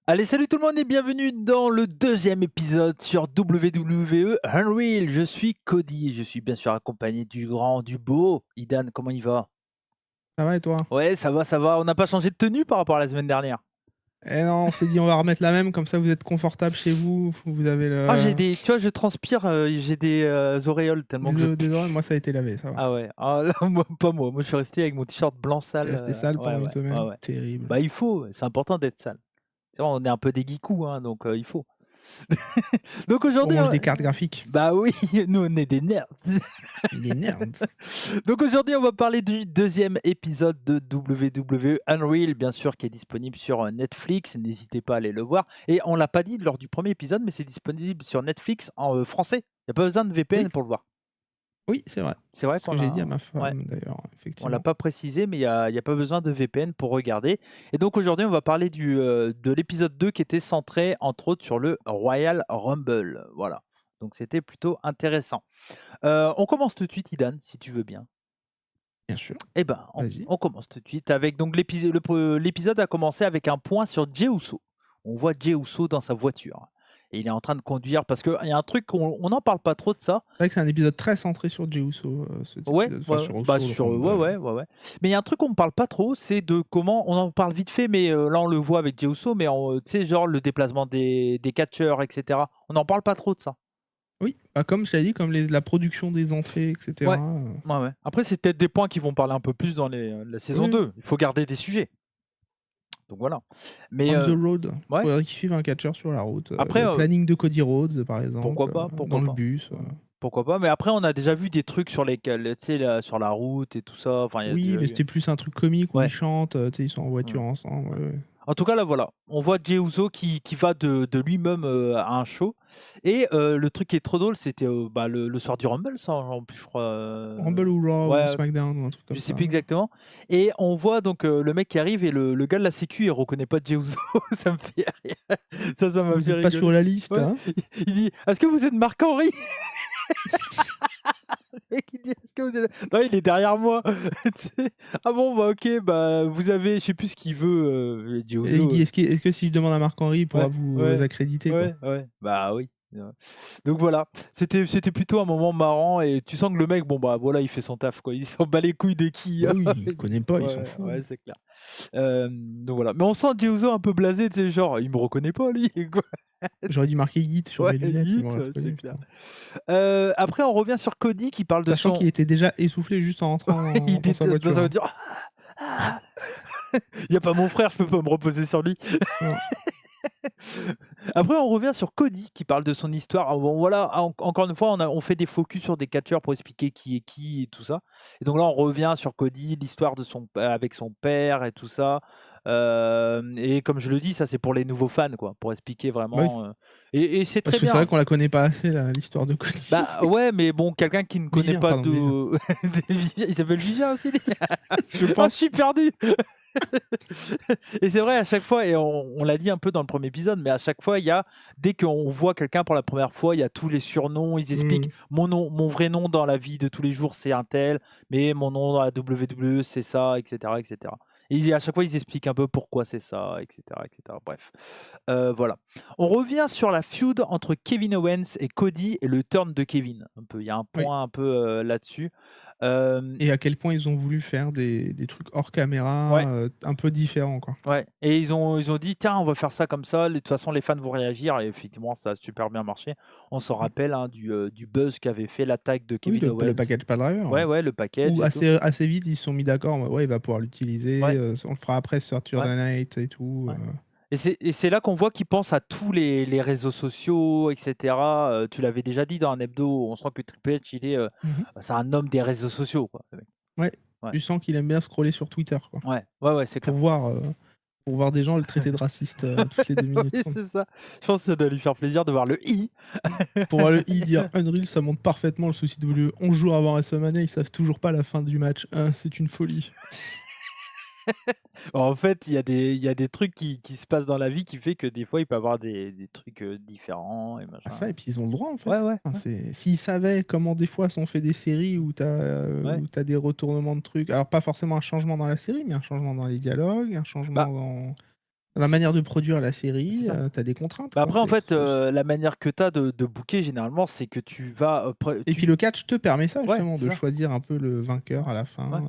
Allez, salut tout le monde et bienvenue dans le deuxième épisode sur WWE Unreal. Je suis Cody et je suis bien sûr accompagné du grand, du beau. Idan, comment il va? Ça va et toi? Ouais, ça va, ça va. On n'a pas changé de tenue par rapport à la semaine dernière. Eh non, on s'est dit on va remettre la même, comme ça vous êtes confortable chez vous, vous avez Ah, le... tu vois, je transpire, j'ai des auréoles tellement que je des pue. oreilles, moi ça a été lavé, ça va. Ah ouais, ah, là, moi, pas moi. Moi, je suis resté avec mon t-shirt blanc T'es sale. resté sale Ouais, pendant une ouais, ouais, semaine? ouais. Terrible. Bah, il faut, c'est important d'être sale. Tu vois, on est un peu des geekous, hein, donc il faut. Donc On aujourd'hui, mange des cartes graphiques. bah oui, nous on est des nerds. Des nerds. Donc aujourd'hui, on va parler du deuxième épisode de WWE Unreal, bien sûr, qui est disponible sur Netflix. N'hésitez pas à aller le voir. Et on l'a pas dit lors du premier épisode, mais c'est disponible sur Netflix en français. Il n'y a pas besoin de VPN Oui, pour le voir. oui, c'est vrai. C'est vrai C'est ce que qu'on j'ai dit à a... ma Ouais, femme d'ailleurs, on l'a effectivement. pas précisé, mais il y a pas besoin de VPN pour regarder. Et donc aujourd'hui, on va parler de l'épisode 2 qui était centré, entre autres, sur le Royal Rumble. Voilà. Donc c'était plutôt intéressant. On commence tout de suite, Idan, si tu veux bien. Bien sûr, Eh ben, on, vas-y. on commence tout de suite avec donc l'épisode a commencé avec un point sur Jey Uso. On voit Jey Uso dans sa voiture et il est en train de conduire parce qu'il y a un truc on n'en parle pas trop de ça. C'est vrai que c'est un épisode très centré sur Jey Uso, cet Ouais, épisode, enfin ouais, sur bah Uso, le ouais, Rumble. ouais, ouais, ouais. Mais il y a un truc qu'on ne parle pas trop, c'est de comment on en parle vite fait, mais là on le voit avec Jey Uso, mais tu sais genre le déplacement des catcheurs, etc. On n'en parle pas trop de ça. Oui, bah, comme je t'avais dit, comme la production des entrées, Ouais, etc. ouais, ouais. Après c'est peut-être des points qui vont parler un peu plus dans la saison Oui, 2. Il faut garder des sujets. Donc voilà. Mais on the road. Il ouais. faudrait qu'ils suivent un catcheur sur la route. Après, Le planning de Cody Rhodes, par pourquoi exemple, pas, dans pourquoi le pas. bus. Ouais. Pourquoi pas, mais après on a déjà vu des trucs sur lesquels, tu sais, sur la route et tout ça. Enfin, il y a Oui, déjà mais eu. c'était plus un truc comique où ils Ouais. chantent, tu sais, ils sont en Mm. voiture ensemble. Ouais. Ouais, ouais. En tout cas, là, voilà. On voit Jey Uso qui va de lui-même à un show. Et le truc qui est trop drôle, c'était bah, le soir du Rumble, ça, en plus, je crois. Rumble ou Raw ou Ouais, SmackDown ou un truc je comme sais ça. plus exactement. Et on voit donc le mec qui arrive et le gars de la sécu, il reconnaît pas Jey Uso. Ça me fait rire. Ça m'a Vous fait êtes pas sur rigoler. la liste, Ouais. hein? Il dit, est-ce que vous êtes Marc-Henri? Le mec, il dit, est-ce que vous êtes... Non, il est derrière moi. Tu sais. Ah bon, bah ok, bah vous avez, je sais plus ce qu'il veut, Jey Et il Uso. dit est-ce que si je demande à Marc-Henri, il pourra Ouais, vous ouais, accréditer, quoi? ouais. Bah oui. Ouais. Donc voilà, c'était plutôt un moment marrant et tu sens que le mec, bon bah voilà, il fait son taf quoi. Il s'en bat les couilles de qui. Bah oui, il connaît pas, il s'en Ouais, fout. ouais, c'est clair. Donc voilà. Mais on sent Jey Uso un peu blasé, tu sais, genre, il me reconnaît pas lui. Quoi. J'aurais dû marquer Yeet sur Ouais, mes lunettes, il hit, m'aurait ouais, c'est reconnu, clair. putain. Après, on revient sur Cody qui parle de Sachant qu'il son. était déjà essoufflé juste en rentrant Il dans sa était dans voiture, sa hein. voiture. Ah, il y a pas mon frère, je peux pas me reposer sur lui. Non. Après, on revient sur Cody qui parle de son histoire. Alors, bon, voilà, encore une fois, on fait des focus sur des catcheurs pour expliquer qui est qui et tout ça. Et donc là, on revient sur Cody, l'histoire de avec son père et tout ça. Et comme je le dis, ça c'est pour les nouveaux fans, quoi, pour expliquer Bah oui, vraiment. Et c'est parce très que c'est vrai bien. qu'on la connaît pas assez, l'histoire de Cody. Bah ouais, mais bon, quelqu'un qui ne connaît Vivien, pas pardon, Vivien. de. Il s'appelle Vivien aussi, lui. Je Oh, je pense. suis perdu. Et c'est vrai, à chaque fois, et on l'a dit un peu dans le premier épisode, mais à chaque fois, dès qu'on voit quelqu'un pour la première fois, il y a tous les surnoms, ils expliquent Mmh. mon nom, mon vrai nom dans la vie de tous les jours, c'est un tel, mais mon nom dans la WWE, c'est ça, etc., etc. Et à chaque fois, ils expliquent un peu pourquoi c'est ça, etc., etc. Bref, voilà. On revient sur la feud entre Kevin Owens et Cody et le turn de Kevin. Un peu, il y a un Oui. point un peu là-dessus. Euh, Et à quel point ils ont voulu faire des trucs hors ouais. caméra, un peu différents, quoi. Ouais, et ils ont dit: «Tiens, on va faire ça comme ça, de toute façon les fans vont réagir» et effectivement ça a super bien marché. On s'en Mmh. rappelle, hein, du buzz qu'avait fait l'attaque de Oui, Kevin le Owens. package pas driver, Ouais, ouais. ouais, le package Où et tout. assez vite, ils se sont mis d'accord, en mode, ouais, il va pouvoir l'utiliser, Ouais, on le fera après sur ouais, Saturday Night et tout, ouais, et c'est là qu'on voit qu'il pense à tous les réseaux sociaux et cetera, tu l'avais déjà dit dans un hebdo, on sent que Triple H Mmh mh. c'est un homme des réseaux sociaux quoi, le mec. Ouais, Ouais, tu sens qu'il aime bien scroller sur Twitter, quoi. ouais, ouais, ouais, c'est Pour clair. voir, heu, pour voir des gens le traiter de raciste, toutes les 2 minutes, Oui, quoi. c'est ça. Je pense que ça doit lui faire plaisir de voir le i. Pour voir le i dire: «Unreal, ça montre parfaitement le souci de WWE. 11 jours avant WrestleMania, ils savent toujours pas la fin du match. Hein, c'est une folie». En fait, il y a des trucs qui se passent dans la vie qui fait que des fois, il peut y avoir des trucs, différents et Ah machin. ça et puis ils ont le droit, en Ouais, fait. ouais, Enfin, ouais, c'est s'ils savaient comment des fois sont fait des séries ouais. où tu des retournements de trucs, alors pas forcément un changement dans la série, mais un changement dans les dialogues, un Bah, changement Dans la manière de produire la série, C'est ça. tu as des contraintes, Bah, quoi. après, en fait, C'est la manière que tu as de booker, généralement, c'est que tu vas, et puis le catch te permet ça ouais, justement, c'est de ça. choisir un peu le Ouais, vainqueur à la fin, ouais.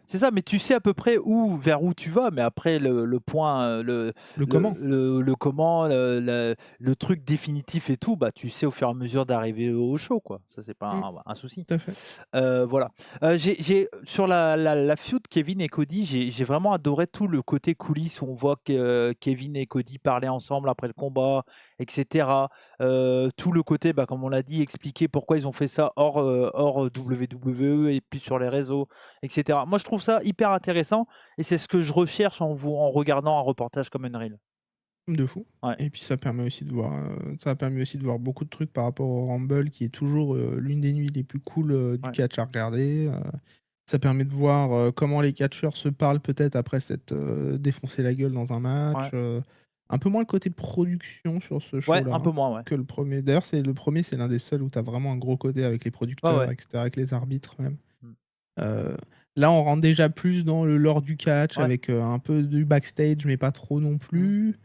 C'est ça, mais tu sais à peu près vers où tu vas, mais après le point, le comment. le comment, le truc définitif et tout, bah, tu sais au fur et à mesure d'arriver au show, quoi. Ça, c'est pas Mmh, un souci. tout à fait. Voilà. J'ai sur la feud Kevin et Cody, j'ai vraiment adoré tout le côté coulisses où on voit que, Kevin et Cody parlaient ensemble après le combat, et cetera. Tout le côté, bah, comme on l'a dit, expliquer pourquoi ils ont fait ça hors WWE et puis sur les réseaux, et cetera. Moi, je trouve ça hyper intéressant et c'est ce que je recherche en regardant un reportage comme Unreal. De fou. Ouais, Et puis ça permet aussi de voir, ça a permis aussi de voir beaucoup de trucs par rapport au Rumble qui est toujours, l'une des nuits les plus cool, du ouais, catch à regarder, ça permet de voir, comment les catcheurs se parlent peut-être après s'être, défoncé la gueule dans un match, ouais. un peu moins le côté production sur ce Ouais, show-là, un peu moins, ouais. que le premier. D'ailleurs, c'est l'un des seuls où tu as vraiment un gros côté avec les Ouais, producteurs ouais. et cetera, avec les arbitres même. Mmh. Heu, Là, on rentre déjà plus dans le lore du catch Ouais. avec, un peu du backstage, mais pas trop non Mmh. plus.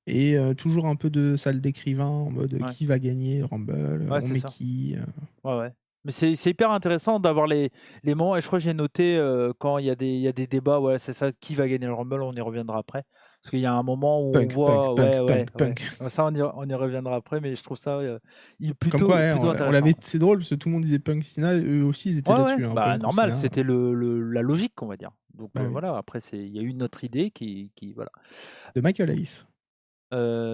Et toujours un peu de salle d'écrivain en mode, Ouais. qui va gagner le Rumble, Ouais, on c'est met ça. qui, Ouais, ouais. Mais c'est hyper intéressant d'avoir les moments et je crois que j'ai noté, quand il y a des débats, ouais, c'est ça, qui va gagner le Rumble? On y reviendra après. Parce qu'il y a un moment où on punk, punk, voit punk, ouais, ouais, punk, ouais. punk. Ça, on y reviendra après, mais je trouve ça, il Comme quoi, ouais, plutôt on intéressant. l'avait c'est drôle parce que tout le monde disait Punk Cena, eux aussi ils étaient Ouais, ouais, là-dessus, hein, bah, Punk ou normal, Cena, c'était la logique, on va dire. Donc, bah, oui, voilà, après il y a eu une autre idée qui voilà. de Michael Hayes.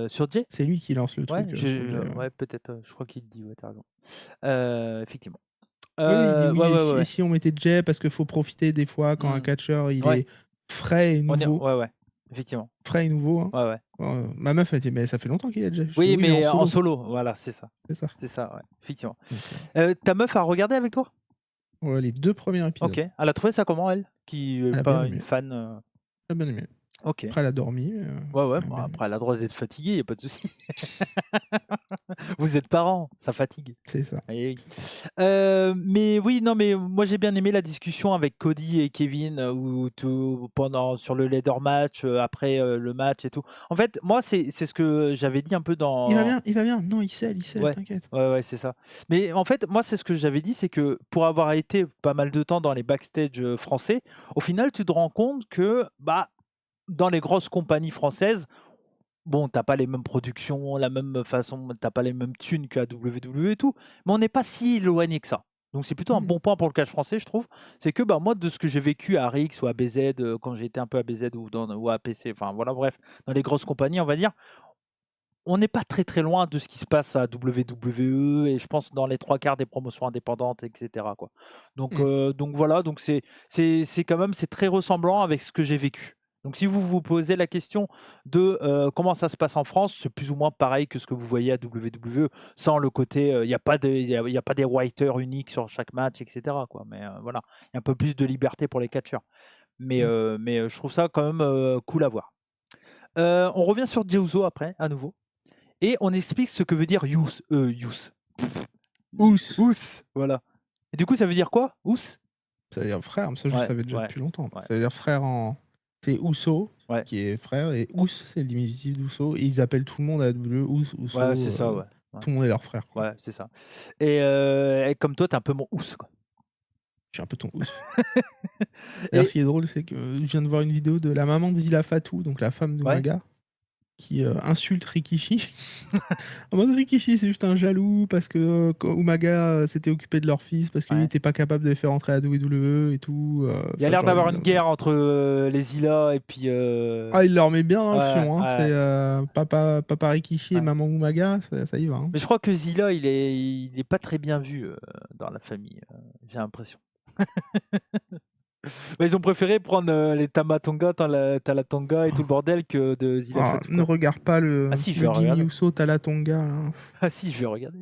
Sur Jay? C'est lui qui lance le Ouais, truc, sur Jay, ouais. ouais, peut-être, je crois qu'il le dit, ouais, tu raison. Effectivement. Oui, il dit: Ouais, «Oui ouais, ouais, et ouais. si on mettait Jay parce qu'il faut profiter des fois quand un Mmh. catcheur il Ouais, est frais et nouveau». ouais, ouais, effectivement. Frais et nouveau, hein. Ouais, ouais. Ma meuf elle dit: «Mais ça fait longtemps qu'il y a Jay». Je fais: Oui, «Oui, mais en mais en solo». solo, voilà, C'est ça. c'est ça, ouais, effectivement. Donc Ta meuf a regardé avec toi? ouais, les 2 premiers OK. épisodes. Elle a trouvé ça comment elle? Qui est Elle a bien pas une aimé, fan, elle a bien aimé. OK. Après elle a dormi, mais Ouais, ouais, elle a bon bien aimé. après elle a le droit d'être fatiguée, il y a pas de souci. Vous êtes parents, ça fatigue. C'est ça, Eh oui. c'est ça. Mais oui, non, mais moi j'ai bien aimé la discussion avec Cody et Kevin, où tout pendant sur le ladder match, après, le match et tout. En fait, moi c'est ce que j'avais dit un peu Il va dans bien, il va bien. Non, il scelle, ouais, t'inquiète. ouais, ouais, c'est ça. Mais en fait, moi, c'est ce que j'avais dit, c'est que pour avoir été pas mal de temps dans les backstage, français, au final, tu te rends compte que, bah, dans les grosses compagnies françaises, bon, t'as pas les mêmes productions, la même façon, t'as pas les mêmes thunes qu'à WWE et tout, mais on n'est pas si éloigné que ça. Donc c'est plutôt un Mmh. bon point pour le catch français, je trouve. C'est que, bah, moi, de ce que j'ai vécu à RX ou à BZ, quand j'étais un peu à BZ ou à PC, enfin voilà, bref, dans les grosses compagnies, on va dire, on n'est pas très très loin de ce qui se passe à WWE et je pense dans les 3 quarts des promotions indépendantes, et cetera, quoi. Mmh. Donc voilà, donc c'est quand même c'est très ressemblant avec ce que j'ai vécu. Donc si vous vous posez la question de, comment ça se passe en France, c'est plus ou moins pareil que ce que vous voyez à WWE, sans le côté, il y a pas de il y a pas des writers uniques sur chaque match, et cetera, quoi. Mais, voilà, il y a un peu plus de liberté pour les catcheurs. Mmh. Mais je trouve ça quand même, cool à voir. On revient sur Jey Uso après, à nouveau. Et on explique ce que veut dire youth. Ous, Ous, voilà. Et du coup, ça veut dire quoi? Ous? ça veut dire frère, mais ça je le Ouais, savais déjà ouais, depuis longtemps. ouais, Ça veut dire frère en c'est Uso ouais, qui est frère et Ous c'est le diminutif d'Uso et ils appellent tout le monde à la WWE Ous, ouais, Uso, c'est ça, ouais, ouais, tout le monde est leur frère, quoi. ouais, c'est ça. Et comme toi, t'es un peu mon ous, quoi. Je suis un peu ton Ous. D'ailleurs, ce Et qui est drôle, c'est que je viens de voir une vidéo de la maman de Zilla Fatou, donc la femme de ouais, Maga, qui, insulte Rikishi. En mode Rikishi, c'est juste un jaloux parce que quand Umaga s'était occupé de leur fils, parce que lui ouais. était pas capable de les faire entrer à la WWE et tout. Il y a Enfin, l'air genre, d'avoir une guerre entre les Ila et puis ah, il leur met bien dans le ouais, fion, hein. ouais, C'est papa Rikishi et ouais. maman Umaga, ça y va, hein. Mais je crois que Zila, il est pas très bien vu dans la famille, j'ai l'impression. Bah, ils ont préféré prendre les Tamatonga, Talatonga et tout le bordel que de Zila Ah, Fatou, ne quoi. regarde pas Ah si, je le vais Jimmy regarder. Uso Talatonga, là. Ah si, je vais regarder.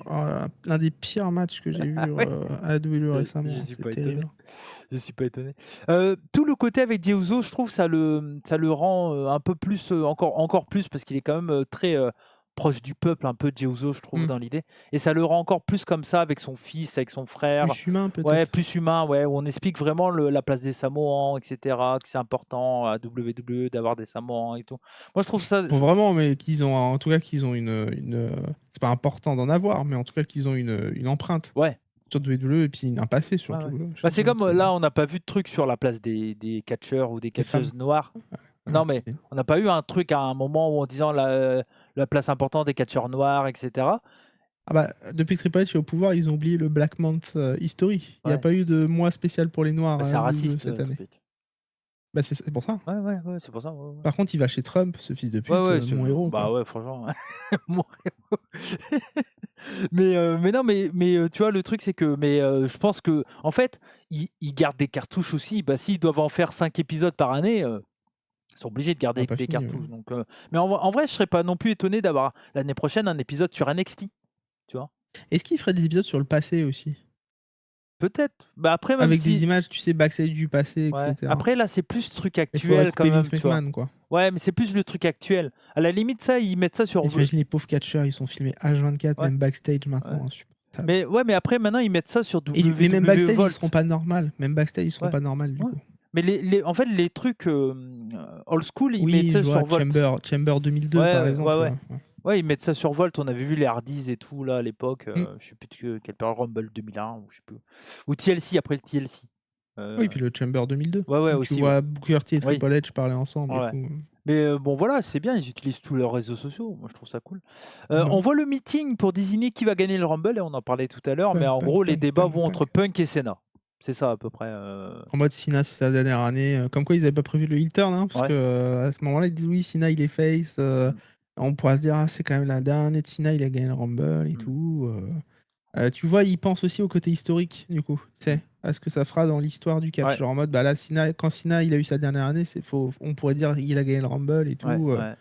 Oh là là, l'un des pires matchs que j'ai Ah vu ouais? à la WWE Je récemment, suis c'est pas étonné. terrible. Je suis pas étonné. Tout le côté avec Jey Uso, je trouve ça le rend, un peu plus, encore plus parce qu'il est quand même, très, proche du peuple, un peu Jey Uso, je trouve, Mmh. dans l'idée. Et ça le rend encore plus comme ça avec son fils, avec son frère. Plus humain Ouais, peut-être. plus humain, ouais, où on explique vraiment la place des Samoans, etc., que c'est important à WWE d'avoir des Samoans et tout. Moi, je trouve ça. Bon vraiment, mais qu'ils ont en tout cas qu'ils ont c'est pas important d'en avoir, mais en tout cas qu'ils ont une empreinte Ouais, sur WWE et puis un passé ouais, surtout, ouais. chez Bah, c'est eux comme qui là, on n'a pas vu de truc sur la place des catcheurs ou des des femmes. catcheuses noires. Ouais, Non, mais si. on n'a pas eu un truc à un moment où en disant la place importante des catcheurs noirs, etc. Ah bah, depuis que Triple H est au pouvoir, ils ont oublié le Black Month History. Il y a Ouais, pas eu de mois spécial pour les noirs bah, à c'est un WWE raciste, cette année. Triple H. Bah, c'est pour ça. Ouais, ouais, ouais, c'est pour ça. Ouais, ouais. Par contre, il va chez Trump, ce fils de Ouais, pute, ouais, mon héros, bah quoi. ouais, franchement, mon héros. Mais non, mais tu vois, le truc, c'est que je pense que en fait, ils gardent des cartouches aussi. Bah, s'ils doivent en faire 5 épisodes par année, ils sont obligés de On a garder pas des fini, ouais. cartouches. Donc, mais en vrai, je serais pas non plus étonné d'avoir l'année prochaine un épisode sur NXT, tu vois? Est-ce qu'il ferait des épisodes sur le passé aussi? Peut-être. Bah, après, même Avec des si images, tu sais, backstage du passé et ouais, cetera. après là, c'est plus truc Il faudrait actuel quand couper même, Vince tu vois? McMahon, quoi. Ouais, mais c'est plus le truc actuel. À la limite, ça, ils mettent ça sur Et tu les pauvres catcheurs, ils sont filmés H24, ouais, même backstage ouais. maintenant, insupportable. Mais ouais, mais après, maintenant, ils mettent ça sur Mais même WWE backstage, ils seront Vault. pas normales. Même backstage, ils seront Ouais, pas normales, du ouais. coup. Mais en fait, les trucs old school, ils mettent Oui, ça je vois sur Volt. Chamber 2002, par Ouais, ouais, exemple, ouais. ouais. Ouais, ils mettent ça sur Volt. On avait vu les Hardys et tout, là, à l'époque. Mmh. Je sais plus quelle période, Rumble 2001, ou je sais plus. Ou TLC, après le TLC. Oui, Euh, puis le Chamber 2002, ouais, ouais, où tu aussi, ouais. vois Booker T et Oui, Triple H parler ensemble et ouais. tout. Mais bon, voilà, c'est bien, ils utilisent tous leurs réseaux sociaux. Moi, je trouve ça cool. Bah On oui. voit le meeting pour désigner qui va gagner le Rumble, et on en parlait tout à l'heure, mais en gros, les débats vont entre Punk. Punk et Cena. C'est ça, à peu près. En mode Cena, c'est sa dernière année. Comme quoi, ils avaient pas prévu le heel turn, hein, parce Ouais. que à ce moment-là, ils disent oui, Cena, il est face. Mm, On pourra se dire, ah, c'est quand même la dernière année de Cena, il a gagné le Rumble et mm, tout. Tu vois, ils pensent aussi au côté historique, du coup. Tu mm. sais, à ce que ça fera dans l'histoire du catch. Ouais, Genre en mode, bah là, quand Cena, il a eu sa dernière année, on pourrait dire il a gagné le Rumble et ouais, tout. ouais.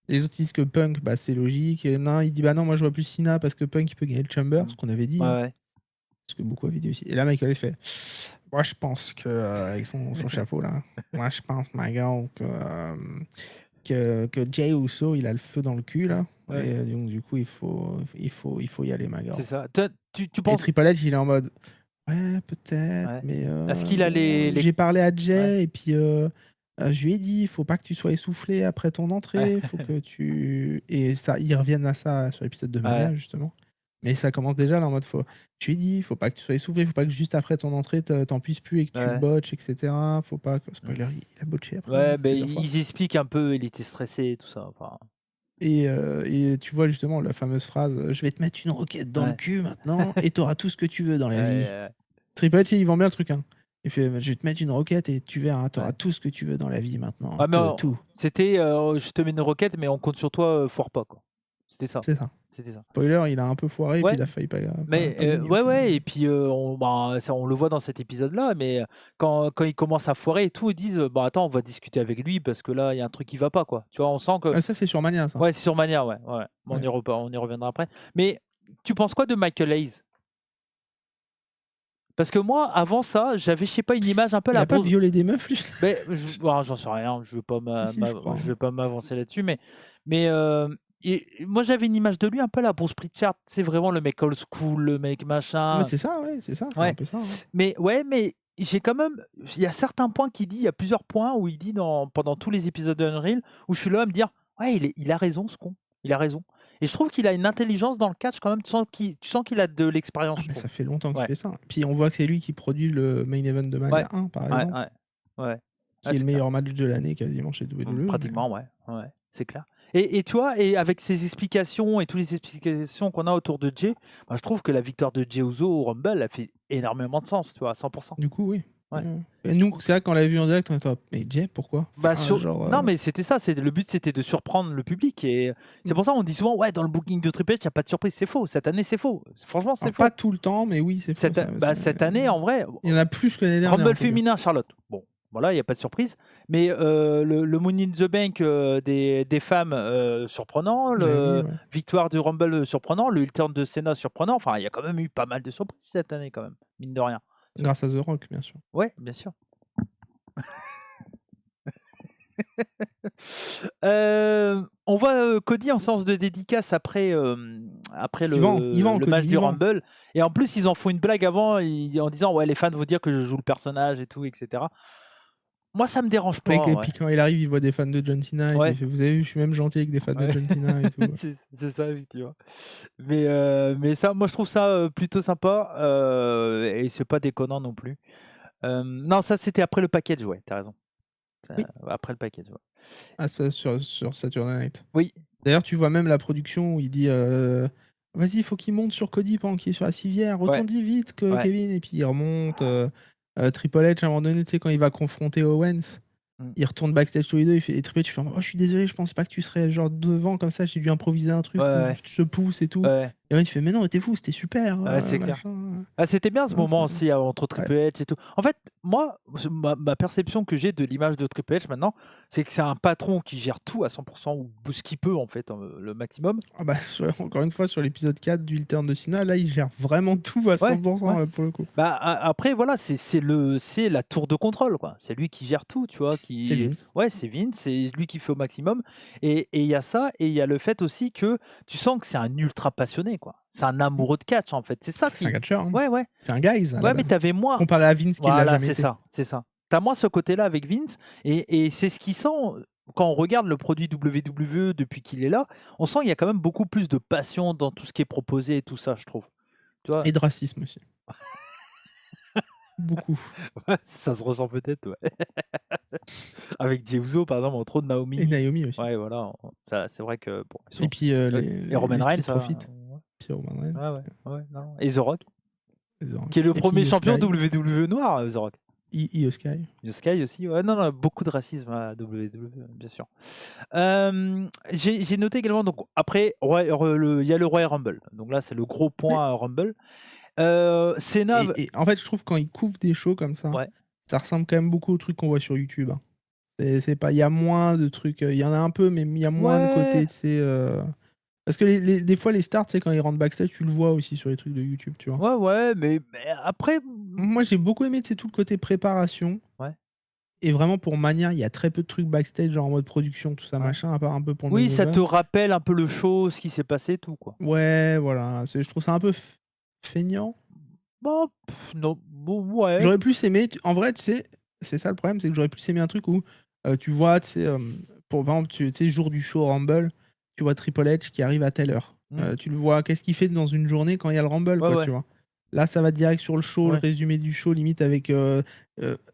Les autres disent que Punk, bah, c'est logique. Et non, il dit, bah non, moi, je vois plus Cena parce que Punk, il peut gagner le Chamber, Mm. ce qu'on avait dit, Ouais, hein. ouais. Ce que beaucoup avaient dit aussi. Et là, Michael, il fait, moi, je pense que, avec son chapeau, là, moi, je pense, my girl, que Jay Uso, il a le feu dans le cul, là. Ouais, Et donc, du coup, il faut y aller, my girl. c'est ça. Toi, tu Et penses. Triple H, il est en mode, ouais, peut-être, Ouais. mais Est-ce qu'il a bon, les. j'ai parlé à Ouais. Jay et puis je lui ai dit, faut pas que tu sois essoufflé après ton Ouais. entrée, faut que tu. Et ça, ils reviennent à ça sur l'épisode de Ouais. Mania, justement. Mais ça commence déjà là en mode, je lui ai dit, faut pas que tu sois essoufflé, faut pas que juste après ton entrée, t'en puisses plus et que tu Ouais. botches, etc. Faut pas que. Mm. Spoiler, il a botché après, Ouais, ben plusieurs fois. ils expliquent un peu, il était stressé et tout ça. Enfin, Et tu vois justement la fameuse phrase, je vais te mettre une roquette dans le ouais. cul maintenant et t'auras tout ce que tu veux dans Ouais, la vie. ouais, Triple H, il vend bien le truc, hein. Il fait, je vais te mettre une roquette et tu verras, ouais. t'auras tout ce que tu veux dans la vie maintenant. Ouais, mais Tout. c'était je te mets une requête, mais on compte sur toi, foire pas, quoi. C'était ça. C'est ça. C'était ça. Spoiler, il a un peu foiré et puis Ouais, il a failli mais pas gagner au ouais, final. ouais, et puis on le voit dans cet épisode-là, mais quand il commence à foirer et tout, ils disent bah attends, on va discuter avec lui parce que là, il y a un truc qui va pas, quoi. Tu vois, on sent que. Ah, ça, c'est sur Mania, ça. Ouais, c'est sur Mania, ouais, ouais. Bon, Ouais. on y reviendra après. Mais tu penses quoi de Michael Hayes? Parce que moi, avant ça, j'avais, je sais pas, une image un peu Il la a pas Bruce. violé des meufs, lui? Ben, j'en sais rien, je veux pas Si, je crois, je hein. vais pas m'avancer là-dessus, mais moi j'avais une image de lui un peu la Bruce Pritchard, c'est vraiment le mec old school, le mec Mais machin. c'est ça, ouais, c'est ça, c'est un Ouais, peu ça, hein. mais ouais, mais j'ai quand même, il y a certains points qu'il dit, il y a plusieurs points où il dit pendant tous les épisodes d'Unreal où je suis là à me dire, ouais, il a raison ce con, il a raison. Et je trouve qu'il a une intelligence dans le catch quand même, tu sens qu'il a de l'expérience, Ah, je mais trouve. ça fait longtemps qu'il Ouais, fait ça. Puis on voit que c'est lui qui produit le main event de ouais, Mania 1, par ouais, exemple, ouais, ouais. Ah, qui est le c'est clair. meilleur match de l'année quasiment chez WWE. Mais Pratiquement, ouais, ouais, c'est clair. Et tu vois, et avec ces explications et toutes les explications qu'on a autour de Jay, je trouve que la victoire de Jey Uso au Rumble a fait énormément de sens, tu vois, à 100%. du coup, oui. Ouais. Et nous, c'est vrai qu'on l'a vu en direct, on était en mode, mais Jay, pourquoi? Enfin, genre, Non, mais c'était ça, le but c'était de surprendre le public. Et c'est pour ça qu'on dit souvent, ouais, dans le booking de Triple H, il n'y a pas de surprise. C'est faux, cette année c'est faux. Franchement, c'est alors, faux. pas tout le temps, mais oui, c'est faux. Cette année, en vrai, Il y en a plus que l'année dernière, Rumble on peut dire. féminin, Charlotte. Bon, voilà, il n'y a pas de surprise. Mais le Money in the Bank des femmes, surprenant. Ouais, oui, Le ouais. victoire du Rumble, surprenant. Le heel turn de Cena, surprenant. Enfin, il y a quand même eu pas mal de surprises cette année, quand même, mine de rien. Grâce à The Rock, bien sûr. Ouais, bien sûr. On voit Cody en séance de dédicace après Il vend le Cody, match il du vend. Rumble. Et en plus, ils en font une blague avant en disant ouais, les fans vont dire que je joue le personnage et tout, etc. Moi, ça me dérange pas. Et Ouais. puis quand il arrive, il voit des fans de John Cena et puis Ouais. il fait, vous avez vu, je suis même gentil avec des fans de Ouais. John Cena et tout. Ouais. C'est ça, effectivement. Mais ça, moi, je trouve ça plutôt sympa et c'est pas déconnant non plus. Non, ça, c'était après le package, ouais, t'as raison. Oui, Après le package, ouais. ah, ça, sur Saturday Night. Oui, D'ailleurs, tu vois même la production où il dit vas-y, il faut qu'il monte sur Cody pendant qu'il est sur la civière, ouais, retourne-y vite, que ouais. Kevin. Et puis il remonte. Triple H, à un moment donné, tu sais, quand il va confronter Owens, Mm. il retourne backstage tous les deux. Il fait, et Triple H, il fait oh, je suis désolé, je pensais pas que tu serais genre devant comme ça, j'ai dû improviser un truc ou Ouais, juste je pousse et tout. ouais, Et Owens, il fait mais non, t'es fou, c'était super. ouais, c'est clair. Machin. Ah, c'était bien ce Non, moment aussi entre ouais. Triple H et tout. En fait, moi, ma perception que j'ai de l'image de Triple H maintenant, c'est que c'est un patron qui gère tout à 100% ou ce qu'il peut en fait, le maximum. Ah bah, encore une fois, sur l'épisode 4 du Turn de Cena, là, il gère vraiment tout à Ouais, 100% ouais. là, pour le coup. Bah, après, voilà, c'est la tour de contrôle, quoi. C'est lui qui gère tout, tu vois. C'est Vince. Ouais, c'est Vince, c'est lui qui fait au maximum. Et il y a ça, et il y a le fait aussi que tu sens que c'est un ultra passionné, quoi. C'est un amoureux de catch, en fait. C'est ça C'est un qui. catcheur. Hein. Ouais, ouais. C'est un guys à la Ouais, mais base. t'avais moins. Comparé à Vince qui l'a Voilà, jamais c'est été. ça, c'est ça. T'as moins ce côté-là avec Vince, et c'est ce qui sent. Quand on regarde le produit WWE depuis qu'il est là, on sent qu'il y a quand même beaucoup plus de passion dans tout ce qui est proposé et tout ça, je trouve. Tu vois. Et de racisme aussi. Beaucoup. Ça se ressent peut-être, ouais. Avec Jey Uso, par exemple, entre autres Naomi. Et Naomi aussi. Ouais, voilà. Ça, c'est vrai que bon. Et puis Et Roman les Reigns, Street Profits. ouais. Puis Roman Reigns. Ouais, non. Et The Rock, The Rock. qui est le Et premier puis Io champion Sky. WWE noir, The Rock. Io Sky. Sky aussi, ouais, non, beaucoup de racisme à WWE, bien sûr. J'ai noté également, donc après, il y a le Royal Rumble. Donc là, c'est le gros point Rumble. Senna. Et en fait, je trouve quand ils couvrent des shows comme ça, Ouais. ça ressemble quand même beaucoup aux trucs qu'on voit sur YouTube. Hein. C'est pas, il y a moins de trucs. Il y en a un peu, mais il y a moins de côté, tu sais. Parce que des fois, les stars, tu sais, quand ils rentrent backstage, tu le vois aussi sur les trucs de YouTube, tu vois. Ouais, mais après. Moi, j'ai beaucoup aimé, tout le côté préparation. Ouais. Et vraiment, pour Mania, il y a très peu de trucs backstage, genre en mode production, tout ça, machin, à part un peu pour le Oui, main ça event. te rappelle un peu le show, ce qui s'est passé, tout, quoi. Ouais, voilà. Je trouve ça un peu feignant. Bon, non, bon, ouais. J'aurais plus aimé. En vrai, tu sais, c'est ça le problème, c'est que j'aurais plus aimé un truc où tu vois, tu sais, par exemple, tu sais, jour du show Rumble, tu vois Triple H qui arrive à telle heure. Tu le vois, qu'est-ce qu'il fait dans une journée quand il y a le Rumble, Ouais, quoi, ouais. tu vois. Là, ça va direct sur le show, le Ouais. résumé du show, limite avec.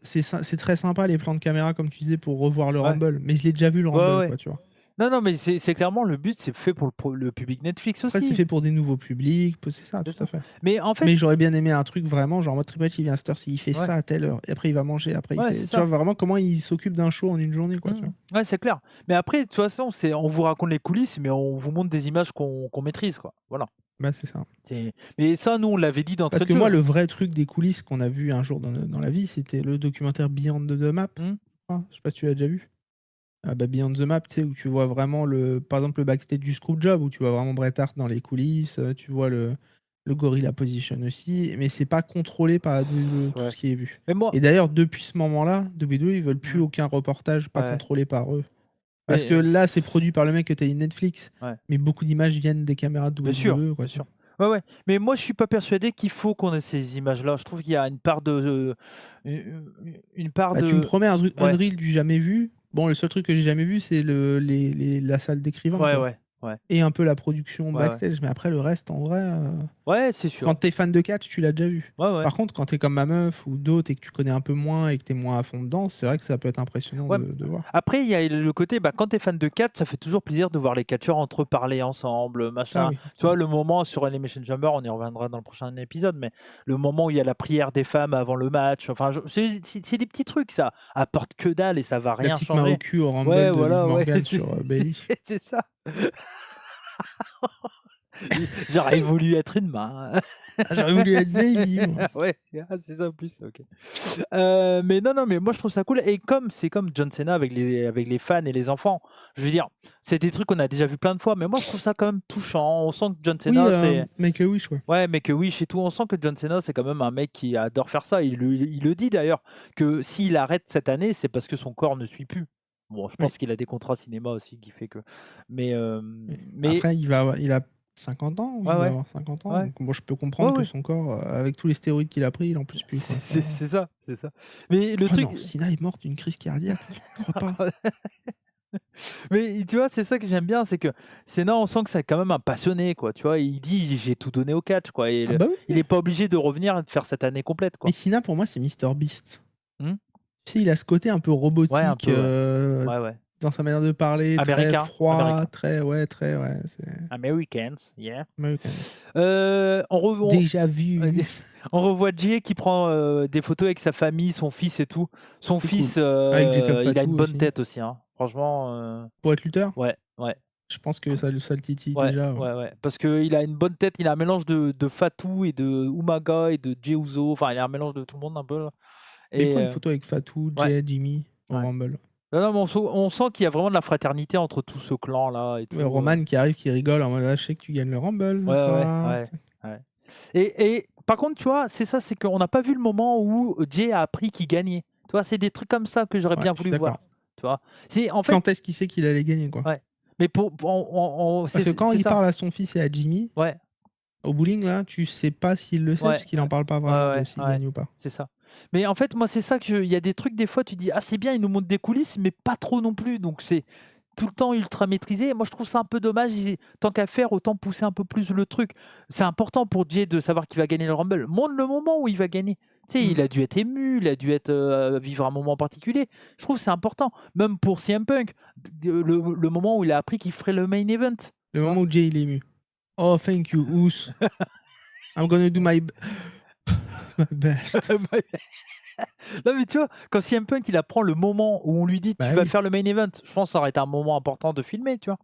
C'est très sympa les plans de caméra, comme tu disais, pour revoir le Ouais. Rumble. Mais je l'ai déjà vu le Ouais, Rumble, ouais. quoi, tu vois. Non, mais c'est clairement le but, c'est fait pour le public Netflix Après, c'est aussi. fait pour des nouveaux publics, c'est ça, C'est tout à ça. fait. Mais en fait, Mais j'aurais bien aimé un truc vraiment, genre, moi, Triple H, il vient à cette heure-ci, il fait Ouais. ça à telle heure, et après, il va manger, après, il Ouais, fait. c'est Tu ça. vois, vraiment, comment il s'occupe d'un show en une journée, quoi, tu vois. Ouais, c'est clair. Mais après, de toute façon, on vous raconte les coulisses, mais on vous montre des images qu'on maîtrise, quoi. Voilà. Bah, c'est ça. Mais ça, nous, on l'avait dit d'entrée Parce de que jeu. moi, le vrai truc des coulisses qu'on a vu un jour dans la vie, c'était le documentaire Beyond the Map. Je sais pas si tu l'as déjà vu. Ah bah, Beyond the Map, tu sais, où tu vois vraiment, par exemple, le backstage du Screwjob, où tu vois vraiment Bret Hart dans les coulisses, tu vois le Gorilla Position aussi, mais c'est pas contrôlé par tout ce qui est vu. Mais moi, Et d'ailleurs, depuis ce moment-là, WWE, ils veulent plus aucun reportage pas contrôlé par eux. Parce que là, c'est produit par le mec que t'as dit Netflix, mais beaucoup d'images viennent des caméras de WWE. Bien sûr. Ouais. Mais moi, je suis pas persuadé qu'il faut qu'on ait ces images-là. Je trouve qu'il y a une part de. Tu me promets un truc Unreal du jamais vu. Bon, le seul truc que j'ai jamais vu, c'est la salle d'écrivain. Ouais. Et un peu la production backstage. Mais après, le reste, en vrai. Ouais, c'est sûr. Quand t'es fan de catch, tu l'as déjà vu. Ouais. Par contre, quand t'es comme ma meuf ou d'autres et que tu connais un peu moins et que t'es moins à fond dedans, c'est vrai que ça peut être impressionnant de voir. Après, il y a le côté, quand t'es fan de catch, ça fait toujours plaisir de voir les catcheurs entre eux parler ensemble, machin. Tu vois, le moment sur Elimination Chamber, on y reviendra dans le prochain épisode, mais le moment où il y a la prière des femmes avant le match, enfin, c'est des petits trucs, ça apporte que dalle et ça va rien changer. La petite main au cul au Rumble de Liv Morgan sur Bayley. C'est ça. J'aurais voulu être une main. J'aurais voulu être Bayley. Ouais, c'est ça en plus. Ok. Mais non, mais moi je trouve ça cool. Et c'est comme John Cena avec les fans et les enfants. Je veux dire, c'est des trucs qu'on a déjà vu plein de fois, mais moi je trouve ça quand même touchant. On sent que John Cena, c'est. Make a Wish, ouais. Ouais, Make a Wish et tout. On sent que John Cena, c'est quand même un mec qui adore faire ça. Il le dit d'ailleurs que s'il arrête cette année, c'est parce que son corps ne suit plus. Bon, je Oui. pense qu'il a des contrats cinéma aussi qui fait que. Mais, Mais après, il a 50 ans ou ouais, il va ouais, avoir 50 ans. ouais, Donc, moi, je peux ouais, comprendre que ouais. son corps, avec tous les stéroïdes qu'il a pris, il en puisse plus, quoi. C'est ça, c'est ça. Mais le Oh non, truc. Cena est mort d'une crise cardiaque, tu crois pas? Mais tu vois, c'est ça que j'aime bien, c'est que Senna, on sent que c'est quand même un passionné, quoi. Tu vois, il dit j'ai tout donné au catch, quoi. Et Ah bah il oui! est pas obligé de revenir et de faire cette année complète, Mais quoi. Cena, pour moi, c'est Mister Beast. Hmm. Tu sais, il a ce côté un peu Ouais, un robotique, peu, ouais. Ouais, ouais. dans sa manière de parler, très Américain, froid, américain. très ouais, c'est Americans, yeah. American. On, rev- Déjà vu. on revoit Jay qui prend des photos avec sa famille, son fils et tout. Son C'est cool. fils, Avec Jacob il a une Fatou bonne aussi. tête aussi, hein. Franchement, Pour être lutteur, ouais, ouais. je pense que ça le titille Ouais, déjà, ouais. ouais, ouais. Parce qu'il a une bonne tête, il a un mélange de Fatou et de Umaga et de Jey Uso. Enfin, il a un mélange de tout le monde un peu, là. Mais il Et prend une photo avec Fatou, ouais, Jay, Jimmy au ouais. Rumble. Non, non, mais on sent qu'il y a vraiment de la fraternité entre tout ce clan-là et Ouais, tout. Roman qui arrive, qui rigole en mode: «Ah, je sais que tu gagnes le Rumble ce Ouais, ouais, soir». ouais, ouais. Et par contre, tu vois, c'est ça, c'est qu'on n'a pas vu le moment où Jay a appris qu'il gagnait. Tu vois, c'est des trucs comme ça que j'aurais Ouais, bien je suis voulu d'accord. voir. Tu vois, c'est en fait, Quand est-ce qu'il sait qu'il allait gagner, quoi? ouais. Mais Parce que quand c'est il ça. parle à son fils et à Jimmy, Ouais, au bowling là, tu sais pas s'il le sait ouais, parce qu'il en parle pas ouais, vraiment de ouais, s'il ouais. gagne ou pas. C'est ça. Mais en fait, moi, c'est ça que il y a des trucs des fois, tu dis ah c'est bien, ils nous montrent des coulisses, mais pas trop non plus. Donc c'est tout le temps ultra maîtrisé. Moi, je trouve ça un peu dommage. Tant qu'à faire, autant pousser un peu plus le truc. C'est important pour Jay de savoir qu'il va gagner le Rumble. Montre le moment où il va gagner. Tu sais, Mmh. il a dû être ému, il a dû être vivre un moment particulier. Je trouve que c'est important. Même pour CM Punk, le moment où il a appris qu'il ferait le main event. Le Tu vois. moment où Jay il est ému. «Oh thank you Ous. I'm gonna do my best». Non mais tu vois, quand CM Punk il apprend le moment où on lui dit tu Bah vas oui. faire le main event, je pense que ça aurait été un moment important de filmer, tu vois.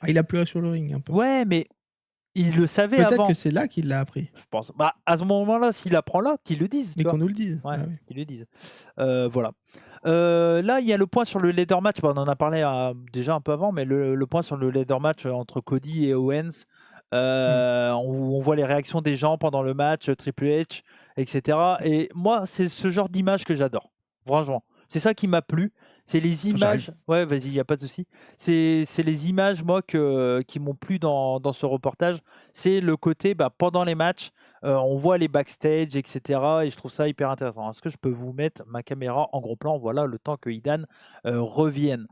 Ah, il a pleuré sur le ring un peu. Ouais, mais il le savait Peut-être que avant, c'est là qu'il l'a appris, je pense. Bah à ce moment-là, s'il apprend là, qu'il le dise, mais tu vois. qu'on nous le dise. Ouais, Bah oui. qu'ils le disent. Voilà. Là, il y a le point sur le ladder match. Bah, on en a parlé déjà un peu avant, mais le point sur le ladder match entre Cody et Owens, Mmh. où on voit les réactions des gens pendant le match, Triple H, etc. Et moi, c'est ce genre d'image que j'adore. Franchement. C'est ça qui m'a plu. C'est les Attends, j'arrive. images. Ouais, vas-y, il n'y a pas de souci. C'est les images, moi, qui m'ont plu dans ce reportage. C'est le côté, bah, pendant les matchs, on voit les backstage, etc. Et je trouve ça hyper intéressant. Est-ce que je peux vous mettre ma caméra en gros plan? Voilà, le temps que Idan revienne.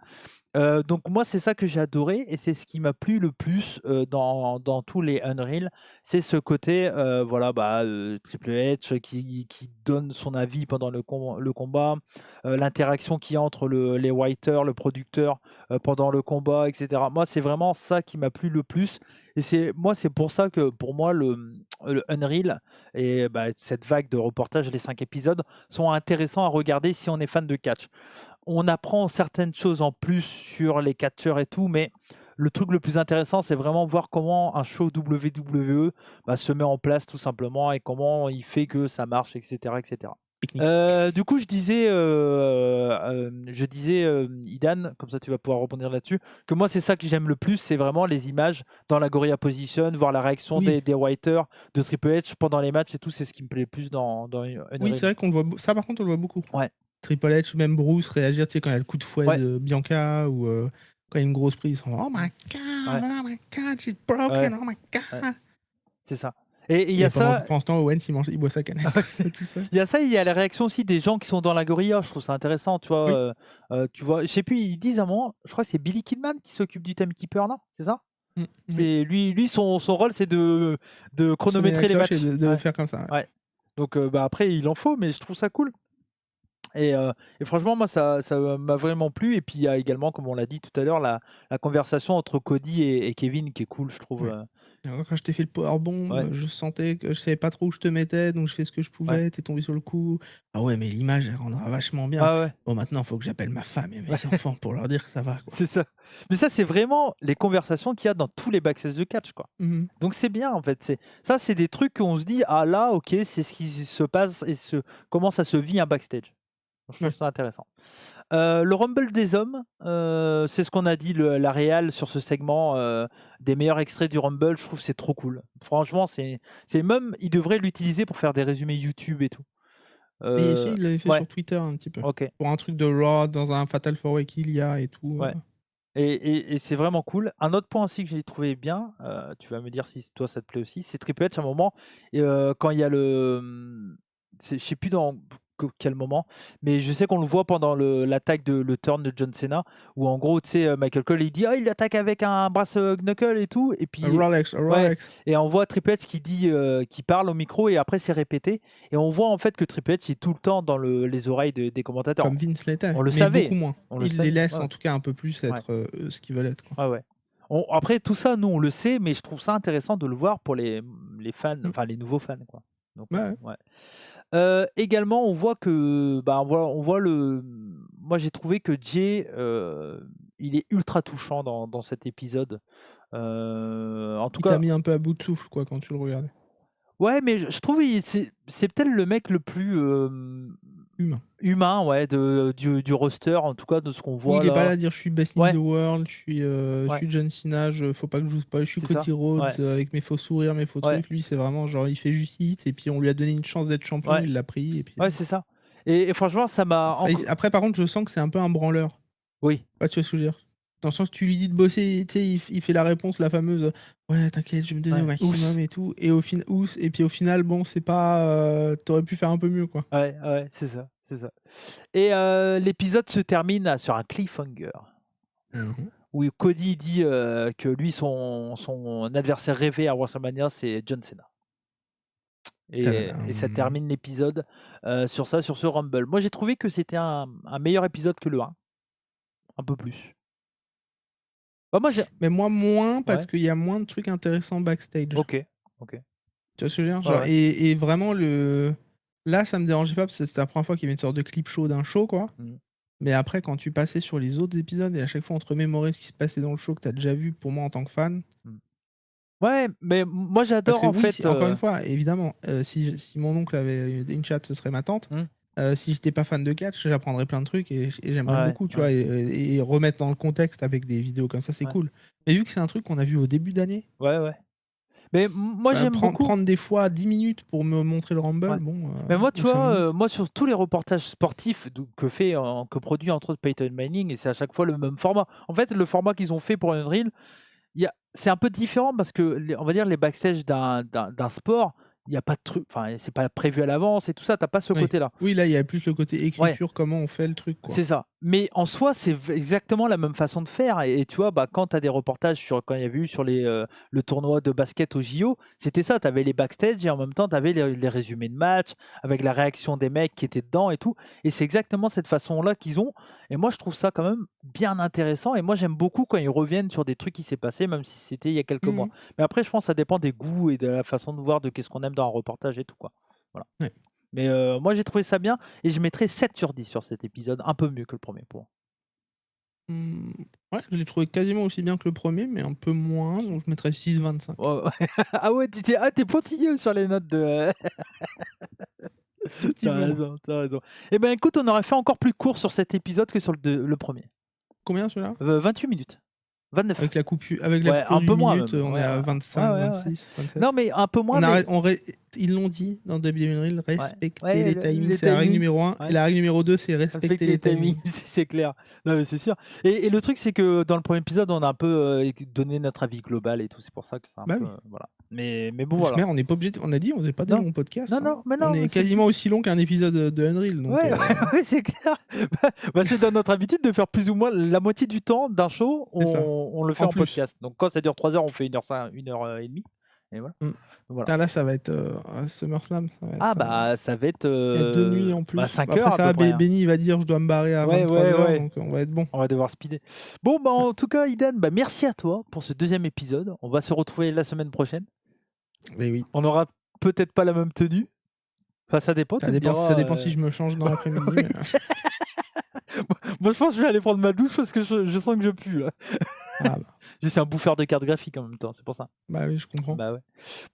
Donc moi, c'est ça que j'ai adoré et c'est ce qui m'a plu le plus dans tous les Unreal. C'est ce côté, voilà, bah, Triple H qui donne son avis pendant le combat, l'interaction qu'il y a entre les writers, le producteur pendant le combat, etc. Moi, c'est vraiment ça qui m'a plu le plus. Et c'est pour ça que pour moi, le Unreal et bah, cette vague de reportages, les 5 épisodes, sont intéressants à regarder si on est fan de catch. On apprend certaines choses en plus sur les catcheurs et tout, mais le truc le plus intéressant, c'est vraiment voir comment un show WWE bah, se met en place tout simplement et comment il fait que ça marche, etc. etc. Technique. Du coup, je disais Idan, comme ça tu vas pouvoir rebondir là-dessus, que moi c'est ça que j'aime le plus, c'est vraiment les images dans la Gorilla Position, voir la réaction Oui. des writers, de Triple H pendant les matchs et tout, c'est ce qui me plaît le plus dans Oui, Unreal. c'est vrai qu'on le voit ça par contre, on le voit beaucoup. Ouais, Triple H, même Bruce réagir, tu sais, quand il y a le coup de fouet ouais, de Bianca ou quand il y a une grosse prise, ils sont: «Oh my ouais, god, oh my god, she's ouais, broken, oh my ouais, god». c'est ça. Et il y Et a ça, pendant ce temps, Owens, il boit sa canette tout seul. il y a ça, il y a la réaction aussi des gens qui sont dans la gorilla. Je trouve ça intéressant, tu vois. Oui. Tu vois, je sais plus, ils disent à un moment, je crois que c'est Billy Kidman qui s'occupe du timekeeper, non? C'est ça? Oui. C'est lui son rôle, c'est de Sonner la chronométrer les cloche et matchs. de Ouais, faire comme ça, ouais. ouais. Donc bah après, il en faut, mais je trouve ça cool. Et franchement, moi, ça m'a vraiment plu. Et puis, il y a également, comme on l'a dit tout à l'heure, la conversation entre Cody et Kevin qui est cool, je trouve. Ouais. Quand je t'ai fait le Ouais, powerbomb, je sentais que je savais pas trop où je te mettais, donc je fais ce que je ouais, pouvais, tu tombé sur le coup. Ah ouais, mais l'image, elle rendra vachement bien. ouais, ouais. Bon, maintenant, il faut que j'appelle ma femme et Ouais. mes enfants pour leur dire que ça va, quoi. C'est ça. Mais ça, c'est vraiment les conversations qu'il y a dans tous les backstage de catch, quoi. Mmh. Donc c'est bien en fait. C'est des trucs qu'on se dit ah là ok c'est ce qui se passe et comment ça se vit un backstage. Je trouve Ouais. ça intéressant. Le Rumble des hommes, c'est ce qu'on a dit la réal sur ce segment des meilleurs extraits du Rumble. Je trouve que c'est trop cool. Franchement c'est même ils devraient l'utiliser pour faire des résumés YouTube et tout. Et si, il l'avait fait Ouais, sur Twitter un petit peu. OK. Pour un truc de Raw, dans un Fatal 4-Way qu'il y a et tout. Ouais. Et c'est vraiment cool. Un autre point aussi que j'ai trouvé bien, tu vas me dire si toi ça te plaît aussi, c'est Triple H à un moment, et quand il y a je sais plus dans quel moment, mais je sais qu'on le voit pendant l'attaque le turn de John Cena, où en gros, tu sais, Michael Cole il dit il attaque avec un brass knuckle et tout, et puis Rolex. ouais, et on voit Triple H qui parle au micro, et après c'est répété, et on voit en fait que Triple H est tout le temps dans les oreilles des commentateurs. Comme Vince l'était, On le mais savait, beaucoup moins. on le Il les savait. laisse Ouais. en tout cas un peu plus être ce qu'ils veulent être, quoi. Ouais. Après, tout ça, nous, on le sait, mais je trouve ça intéressant de le voir pour les fans, enfin les nouveaux fans, quoi. Donc, Ouais. également, on voit que, on voit moi, j'ai trouvé que Jay, il est ultra touchant dans cet épisode. En tout Il t'a cas, mis un peu à bout de souffle, quoi, quand tu le regardais. ouais, mais je trouve c'est peut-être le mec le plus humain, ouais, du roster, en tout cas de ce qu'on Oui, voit il est pas là. là à dire je suis best in Ouais. the world, je suis John Cena, faut pas que je joue pas, je suis C'est ça, Cody Rhodes ouais. avec mes faux sourires, mes faux Ouais. trucs. Lui, c'est vraiment genre il fait juste hit et puis on lui a donné une chance d'être champion, Ouais. il l'a pris et puis. Ouais, c'est ça. Et franchement, ça m'a Après, par contre, je sens que c'est un peu un branleur. Oui. Pas, tu vois ce que je veux dire? Dans le sens, tu lui dis de bosser, tu sais, il fait la réponse, la fameuse ouais, t'inquiète, je vais me donner au maximum et tout. Et au final, bon, c'est pas. T'aurais pu faire un peu mieux, quoi. Ouais, c'est ça, c'est ça. Et l'épisode se termine sur un cliffhanger. Où Cody dit que lui, son adversaire rêvé à WrestleMania, c'est John Cena. Et ça termine l'épisode sur ce Rumble. Moi, j'ai trouvé que c'était un meilleur épisode que le 1. Un peu plus. Mais moi, moins, parce qu'il y a moins de trucs intéressants backstage. Ok. Tu vois ce que je veux dire? Genre, et vraiment, là, ça me dérangeait pas, parce que c'était la première fois qu'il y avait une sorte de clip show d'un show, quoi. Mais après, quand tu passais sur les autres épisodes, et à chaque fois, on te remémorait ce qui se passait dans le show que t'as déjà vu, pour moi, en tant que fan. Ouais, mais moi, j'adore, Parce que en fait. encore une fois, évidemment, si mon oncle avait une chatte, ce serait ma tante. Si j'étais pas fan de catch, j'apprendrais plein de trucs et j'aimerais beaucoup, tu vois, et remettre dans le contexte avec des vidéos comme ça, c'est cool. Mais vu que c'est un truc qu'on a vu au début d'année. Ouais. Mais moi, j'aime beaucoup. Prendre des fois 10 minutes pour me montrer le Rumble, bon. Mais moi, tu vois, moi, sur tous les reportages sportifs que produit entre autres Peyton Manning, et c'est à chaque fois le même format. En fait, le format qu'ils ont fait pour Unreal, c'est un peu différent parce que, on va dire, les backstage d'un sport, il n'y a pas de truc, enfin, c'est pas prévu à l'avance et tout ça, t'as pas ce côté-là. Oui, là, il y a plus le côté écriture, comment on fait le truc, quoi. C'est ça. Mais en soi, c'est exactement la même façon de faire. Et tu vois, quand tu as des reportages quand il y avait eu sur le tournoi de basket au JO, c'était ça. Tu avais les backstage et en même temps, tu avais les résumés de match avec la réaction des mecs qui étaient dedans et tout. Et c'est exactement cette façon-là qu'ils ont. Et moi, je trouve ça quand même bien intéressant. Et moi, j'aime beaucoup quand ils reviennent sur des trucs qui s'est passé, même si c'était il y a quelques mois. Mais après, je pense que ça dépend des goûts et de la façon de voir de qu'est-ce qu'on aime dans un reportage et tout, quoi. Voilà. Mais moi, j'ai trouvé ça bien et je mettrais 7 sur 10 sur cet épisode, un peu mieux que le premier pour moi. Ouais, je l'ai trouvé quasiment aussi bien que le premier, mais un peu moins, donc je mettrais 6,25. Ah ouais, t'es pointilleux sur les notes de. T'as raison. Eh ben écoute, on aurait fait encore plus court sur cet épisode que sur le premier. Combien celui-là 28 minutes. 29. Avec la coupure, un peu moins minute, même. on est à 25, 26, 27. Non, mais un peu moins. Ils l'ont dit dans WWE, respecter les timings, c'est la règle numéro 1. Et la règle numéro 2, c'est respecter les timings. C'est clair. Non, mais c'est sûr. Et le truc, c'est que dans le premier épisode, on a un peu donné notre avis global et tout. C'est pour ça que c'est un peu. Voilà. Mais bon, voilà. Mais on n'est pas obligé. On a dit, on faisait pas des longs podcasts. Non, mais non. On est quasiment aussi long qu'un épisode de Unreal. Donc, ouais, c'est clair. C'est dans notre habitude de faire plus ou moins la moitié du temps d'un show, on le fait en podcast. Donc quand ça dure 3 heures, on fait 1h30. Et voilà. Voilà. Là, ça va être SummerSlam. Ça va être 2 nuits en plus. 5 Après heures. Ça, Benny va dire je dois me barrer à 23h, donc on va être bon. On va devoir speeder. Bon, en tout cas, Idan, merci à toi pour ce deuxième épisode. On va se retrouver la semaine prochaine. Et oui. On n'aura peut-être pas la même tenue. Enfin, ça dépend. Ça dépend si je me change dans l'après-midi. Moi, je pense que je vais aller prendre ma douche parce que je sens que je pue. Là. C'est un bouffeur de cartes graphiques en même temps, c'est pour ça. Bah oui, je comprends.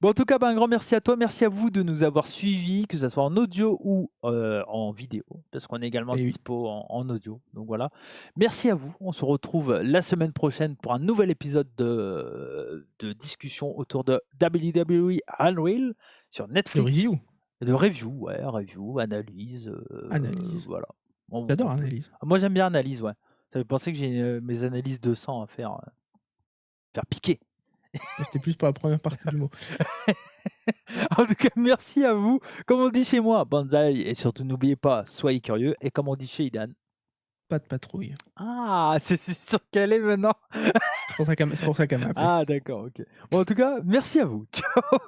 Bon, en tout cas, un grand merci à toi. Merci à vous de nous avoir suivis, que ce soit en audio ou en vidéo, parce qu'on est également dispo en audio. Donc voilà. Merci à vous. On se retrouve la semaine prochaine pour un nouvel épisode de discussion autour de WWE Unreal sur Netflix. De review, ouais, review, analyse, Analyse. voilà. On J'adore on peut analyse. moi j'aime bien analyse, ouais. Ça fait penser que j'ai, mes analyses de sang à faire piquer. Moi, c'était plus pour la première partie du mot. En tout cas, merci à vous. Comme on dit chez moi, banzai et surtout n'oubliez pas, soyez curieux et comme on dit chez Idan Pas de patrouille. ah! C'est sur quel est maintenant? C'est pour ça qu'elle m'a appelé. Ah d'accord, OK. Bon en tout cas, merci à vous. Ciao.